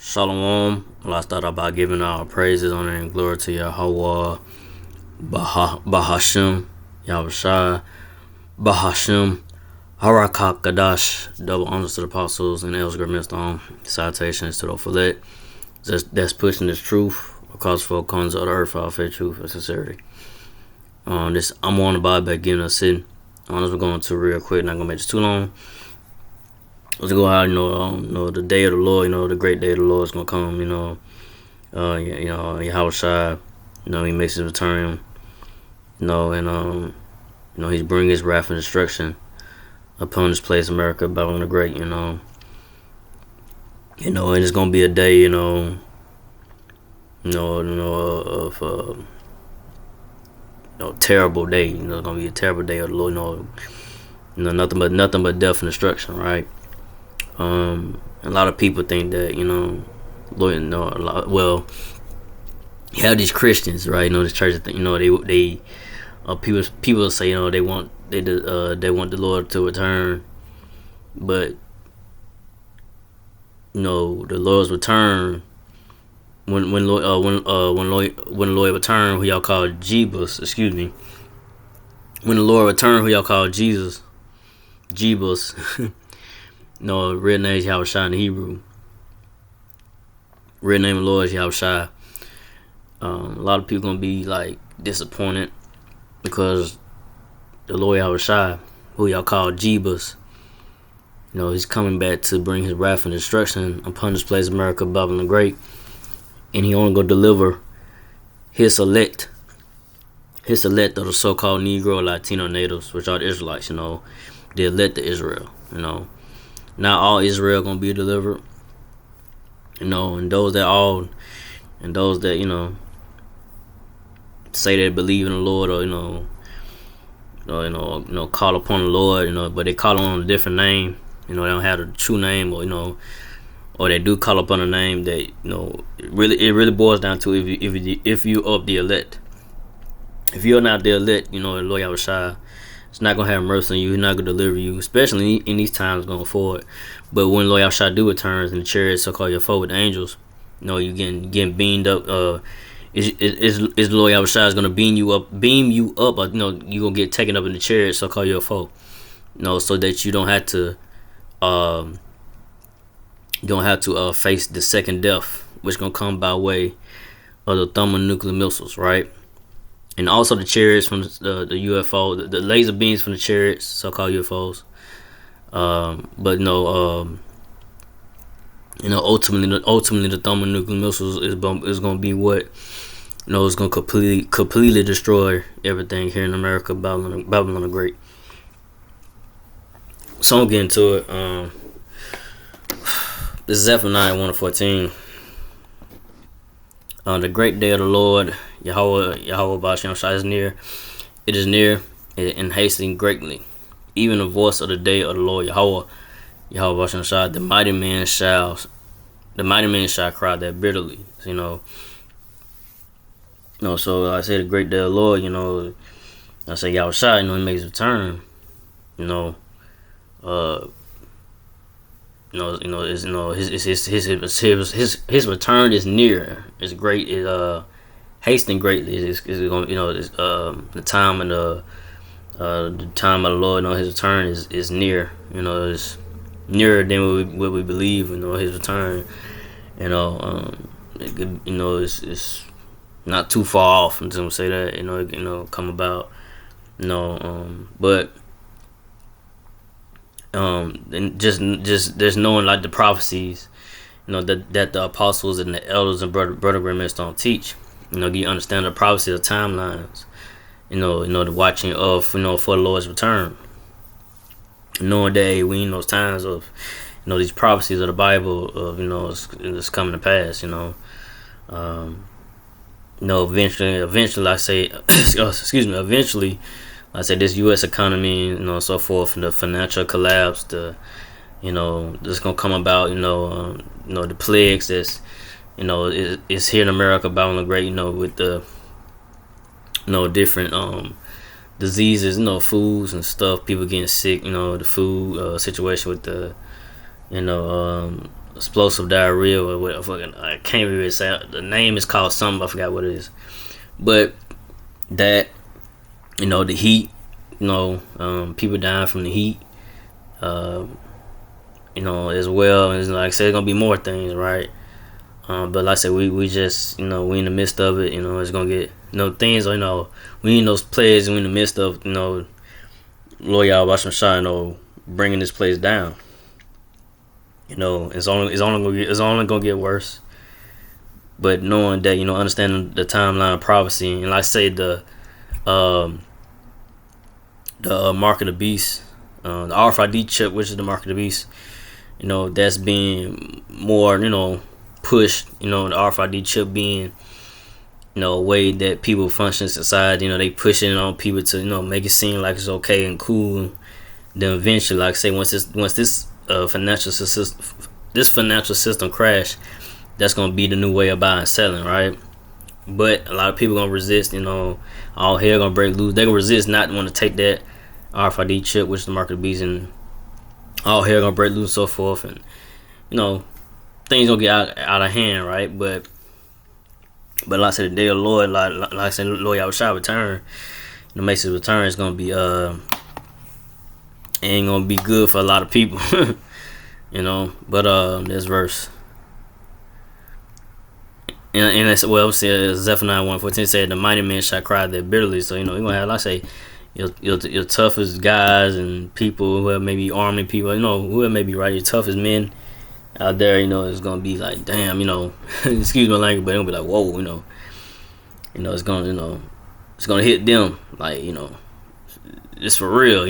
Shalom. Allah start out by giving our praises, honor, and glory to Yahweh, Bahashim, Yahushua, Bahashim, Harakak Kadash. Double honors to the apostles and elders, great millstone. Salutations to the Ophelet. That's pushing this truth across four corners of the earth for our faith, truth, and sincerity. I'm on the Bible back giving us sitting. This we're going to real quick, not gonna make this too long. Let's go out, the day of the Lord, the great day of the Lord is gonna come, Yahushua, he makes his return, and he's bringing his wrath and destruction upon this place, America, Babylon the Great, and it's gonna be a day, terrible day, it's gonna be a terrible day of the Lord, nothing but death and destruction, right? A lot of people think that, well, you have these Christians, right? This church, people say, they want the Lord to return, but the Lord's return, when the Lord return, who y'all call Jebus, excuse me, when the Lord return, who y'all call Jesus, Jebus. Real name is Yahushua in the Hebrew. Real name of the Lord is Yahushua. A lot of people gonna be disappointed because the Lord Yahushua, who y'all call Jebus, he's coming back to bring his wrath and destruction upon this place, America, Babylon the Great, and he only gonna deliver his elect of the so-called Negro, Latino natives, which are the Israelites. The elect of Israel. Not all Israel gonna be delivered, and those that say they believe in the Lord, or call upon the Lord, but they call on a different name, they don't have the true name, or they do call upon a name that it really boils down to if you of the elect. If you're not the elect, the Lord Yahushua, it's not gonna have mercy on you. He's not gonna deliver you, especially in these times going forward. But when Lord Yahushua do returns in the chariot, so-called your foe with the angels, you getting beamed up. Is Lord Yahushua is gonna beam you up, or you gonna get taken up in the chariot, so-called your foe. So that you don't have to face the second death, which gonna come by way of the thermonuclear missiles, right? And also the chariots from the UFO, the laser beams from the chariots, so-called UFOs. But ultimately the thermonuclear missiles is going to be what, is going to completely destroy everything here in America, Babylon the Great. So I'm getting to it. This is Zephaniah 1:14. The great day of the Lord, Yahweh Basham is near. It is near and hastening greatly. Even the voice of the day of the Lord, Yahweh Basham, the mighty man shall cry that bitterly. So I say the great day of the Lord, I say Yahushua, he makes a return. His return is near. It's great. Hastening greatly. It's going. The time and the time of the Lord. His return is near. It's nearer than what we believe. His return. It's not too far off until we say that. Come about. But. And just there's knowing the prophecies, that the apostles and the elders and brother grandmas don't teach. You understand the prophecies of timelines. The watching of for the Lord's return. Knowing that we in those times of these prophecies of the Bible of it's coming to pass. Eventually I say eventually. I say this U.S. economy, so forth, and the financial collapse, this gonna come about, the plagues that's, is here in America, Babylon the Great, with the, different diseases, foods and stuff, people getting sick, the food situation with the, explosive diarrhea or what fucking I can't really say the name is called something, I forgot what it is. But that, the heat, people dying from the heat, uh, as well. And like I said, it's gonna be more things, right? But like I said, we just, we in the midst of it. It's gonna get, things. We in those plays. We in the midst of, Lord Yahweh Shai, bringing this place down. It's only gonna get worse. But knowing that, understanding the timeline of prophecy, and like I say, the mark of the beast, the RFID chip, which is the mark of the beast, that's being more, pushed. The RFID chip being, a way that people function in society. They pushing it on people to, make it seem like it's okay and cool. Then eventually, like I say, once this financial system crash, that's gonna be the new way of buying and selling, right? But a lot of people gonna resist. All hell gonna break loose. They gonna resist, not want to take that RFID chip, which is the mark of the beast, and all hell gonna break loose and so forth, and things gonna get out of hand, right? But like I said, the day of the Lord, like I said, Lord Yahweh Shai return, makes his return, it's gonna be ain't gonna be good for a lot of people. But this verse, and that's well said. Zephaniah 1:14 said, "The mighty men shall cry there bitterly." So you're gonna have, like I say, your toughest guys and people who may be army people, whoever may be right, your toughest men out there, it's gonna be like, damn, excuse my language, but it's gonna be like, whoa, it's gonna, it's gonna hit them, like, it's for real,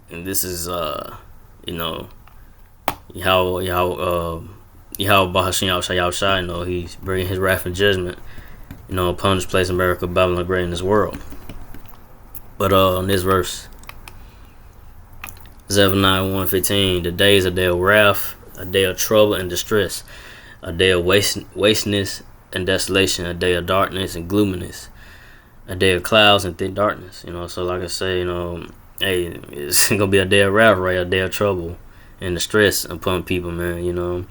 and this is, Yahweh Bahashim Shai, he's bringing his wrath and judgment, upon this place in America, Babylon great in this world. But in this verse, Zephaniah 1:15, the day is a day of wrath, a day of trouble and distress, a day of wasteness and desolation, a day of darkness and gloominess, a day of clouds and thick darkness. So like I say, hey, it's gonna be a day of wrath, right? A day of trouble and distress upon people, man.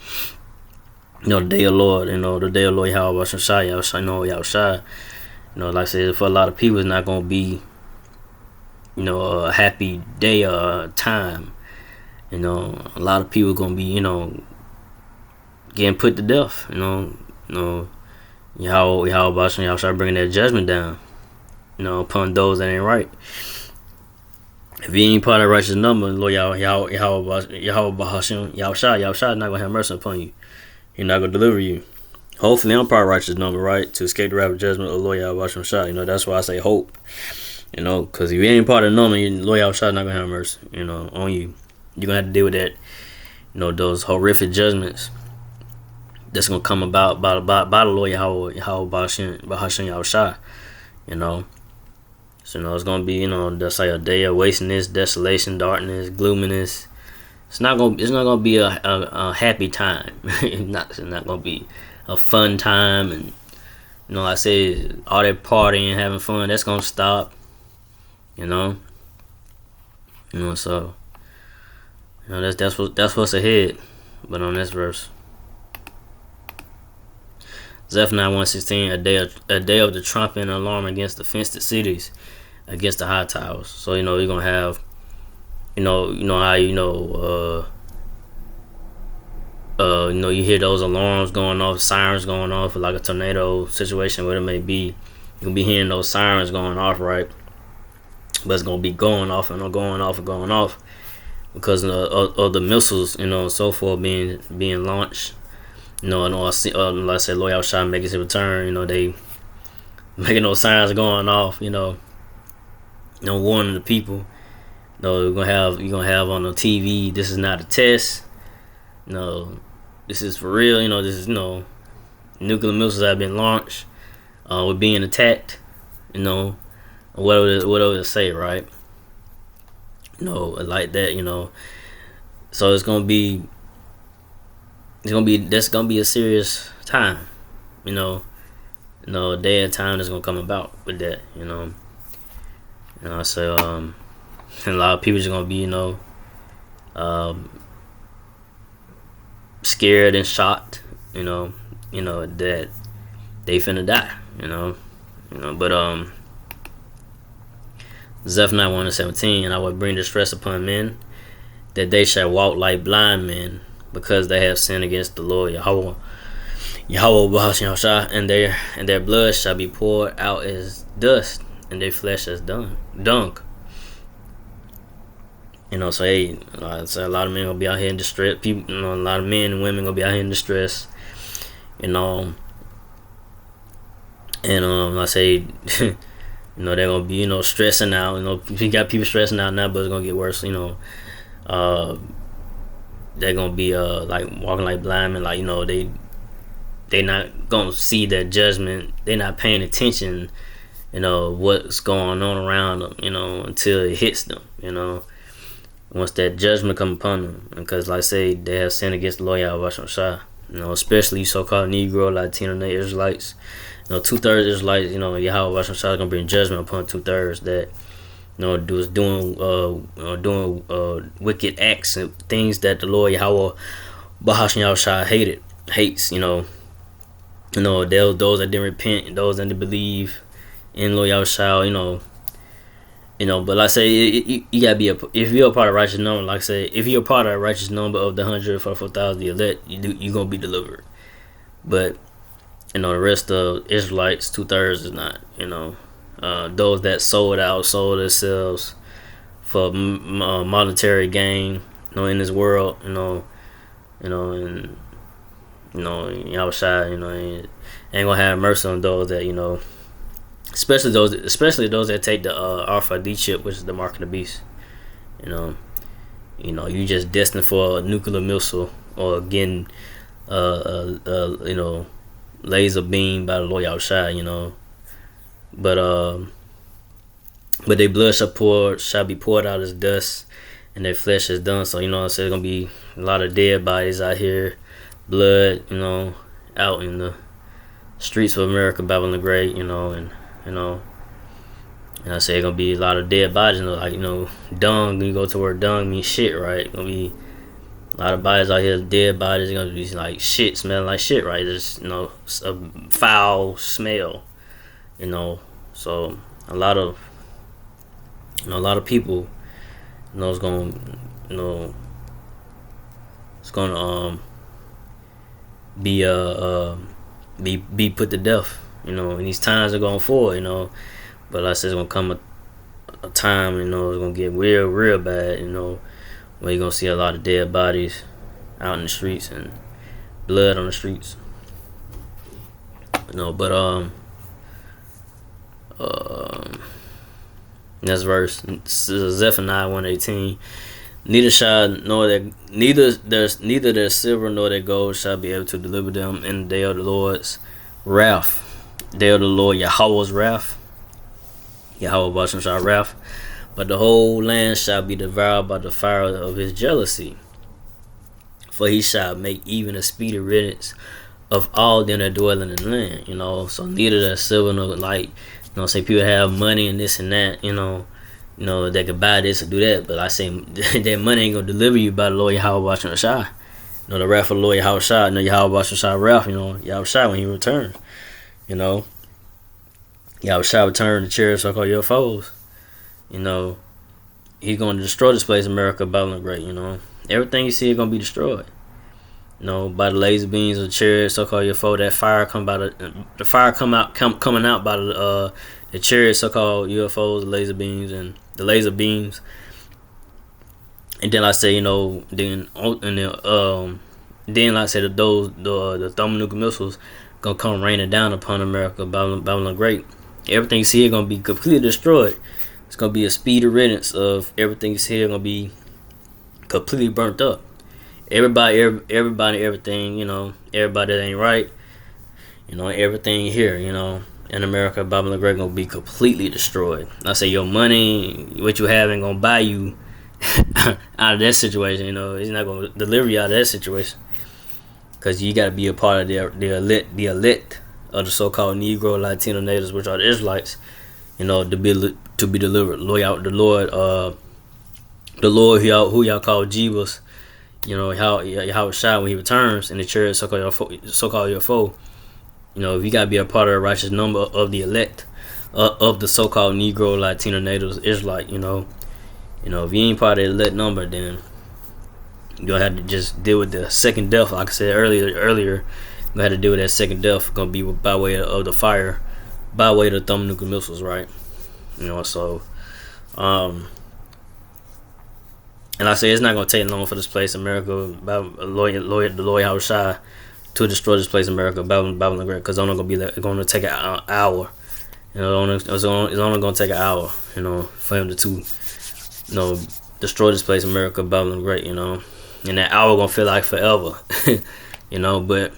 The day of Lord, the day of Lord Yahweh Shai, Yahweh Shai. Like I said, for a lot of people, it's not gonna be, a happy day or time. A lot of people gonna be, getting put to death. Yahweh Shai bringing that judgment down, upon those that ain't right. If you ain't part of the righteous number, Lord Yahweh Bahashim, Yahweh Shai not gonna have mercy upon you. He's not gonna deliver you. Hopefully, I'm part of the righteous number, right, to escape the rapid judgment of Lord Yahweh Shai. That's why I say hope. Because if you ain't part of the number, Lord Yahweh Shai not gonna have mercy, on you. You're gonna have to deal with that, those horrific judgments that's gonna come about by the Lord Yahweh Bahashim Yahweh Shai. So it's gonna be, that's like a day of wasteness, desolation, darkness, gloominess. It's not gonna be a happy time. It's not gonna be a fun time, and I say all that partying, having fun, that's gonna stop. So that's what's ahead. But on this verse, Zephaniah 1:16, a day of the trumpet and alarm against the fenced cities, against the high towers. So you're gonna have, how you hear those alarms going off, sirens going off, like a tornado situation, whatever it may be. You're gonna be hearing those sirens going off, right? But it's gonna be going off and going off and going off because of the missiles, and so forth being launched. And like I said, Lord Shai making his return. They making those sirens going off. Warning the people. You're gonna have on the TV. This is not a test. This is for real. This is nuclear missiles that have been launched. We're being attacked. Whatever they say, right? Like that. So that's gonna be a serious time. A day and time that's gonna come about with that. So and a lot of people are gonna be scared and shocked, that they finna die, but Zephaniah 1:17, and I will bring distress upon men, that they shall walk like blind men, because they have sinned against the Lord Yahweh and their blood shall be poured out as dust, and their flesh as dung. So hey, so a lot of men gonna be out here in distress. People, a lot of men and women gonna be out here in distress. And I say, they're gonna be, stressing out. You got people stressing out now, but it's gonna get worse. They're gonna be like walking like blind men, like they not gonna see that judgment. They're not paying attention, what's going on around them, until it hits them, once that judgment come upon them. Because like I say, they have sinned against the Lord Yahweh, especially so-called Negro, Latino, and Israelites. 2/3 Israelites, Yahweh is gonna bring judgment upon 2/3 that doing wicked acts and things that the Lord Yahweh hates. Those that didn't repent, and those that didn't believe in Lord Yahweh, but like I say, you gotta be if you're a part of righteous number, like I say, if you're a part of a righteous number of the 144,000 the elect, you gonna be delivered. But the rest of Israelites, 2/3 is not. Those that sold themselves for monetary gain, in this world, and Yahweh, ain't gonna have mercy on those that especially those that take the RFID chip, which is the mark of the beast. You just destined for a nuclear missile or getting laser beam by the Lord Yahweh, but their blood shall be poured out as dust, and their flesh is done. So there's gonna be a lot of dead bodies out here, blood, out in the streets of America, Babylon the Great, and I say it's gonna be a lot of dead bodies, dung. You go to where dung means shit, right? Gonna be a lot of bodies out here, dead bodies. Gonna be like shit, smelling like shit, right? There's a foul smell, So a lot of people, it's gonna be put to death, and these times are going forward, but like I said, it's gonna come a time, it's gonna get real bad, where you're gonna see a lot of dead bodies out in the streets and blood on the streets, but next verse, Zephaniah 1:18. Neither their silver nor their gold shall be able to deliver them in the day of the Lord's wrath. Day of the Lord Yahweh's wrath. Yahweh Bashem's wrath. But the whole land shall be devoured by the fire of his jealousy. For he shall make even a speedy riddance of all them that dwell in the land. So neither their silver nor say people have money and this and that, they could buy this or do that, but I say that money ain't gonna deliver you by the Lord Yahweh Bashar. The wrath of the Lord Yahweh Shah, Yahweh Bashar wrath, Yahweh Shah when he returns. Yahweh Shah return the chariots so called your foes. He's gonna destroy this place, America, Babylon the Great, Everything you see is gonna be destroyed. By the laser beams of the chariots, so called your foe, that fire coming out by the chariots, so called UFOs, the laser beams and the laser beams. And then I say, then like I said, the thermonuclear missiles gonna come raining down upon America, Babylon the Great. Everything you see here gonna be completely destroyed. It's gonna be a speedy riddance of everything you see here gonna be completely burnt up. Everybody, everything, everybody that ain't right, everything here, in America, Babylon the Great gonna be completely destroyed. I say your money, what you have ain't gonna buy you out of that situation, it's not gonna deliver you out of that situation. Cause you gotta be a part of the elect of the so-called Negro, Latino natives, which are the Israelites, to be delivered. The Lord who y'all call Jesus, how it's shot when he returns in the church, so-called your foe. If you gotta be a part of the righteous number of the elect, of the so-called Negro, Latino, natives, Israelite. If you ain't part of the elect number, then you'll have to just deal with the second death. Like I said earlier, you have to deal with that second death. Gonna be by way of the fire, by way of the thermonuclear missiles, right? So, and I say it's not gonna take long for this place, America, the Lord Yahushua, to destroy this place, America, Babylon the Great, because it's gonna take an hour. It's only gonna take an hour, for him to destroy this place, America, Babylon the Great, and that hour gonna feel like forever, But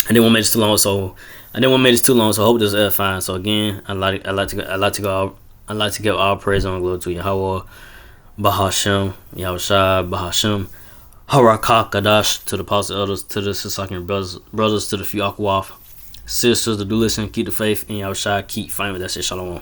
I didn't want to make this too long, so I hope this is fine. So again, I like to give all praise and glory to Yahweh, Bahashem, Yahushua, Bahashem, Harakah Kadash, to the apostle elders, to the Sisakian brothers, to the few Akwaf sisters to do listen, keep the faith in Yahushua, keep fighting with that shit. Shalom.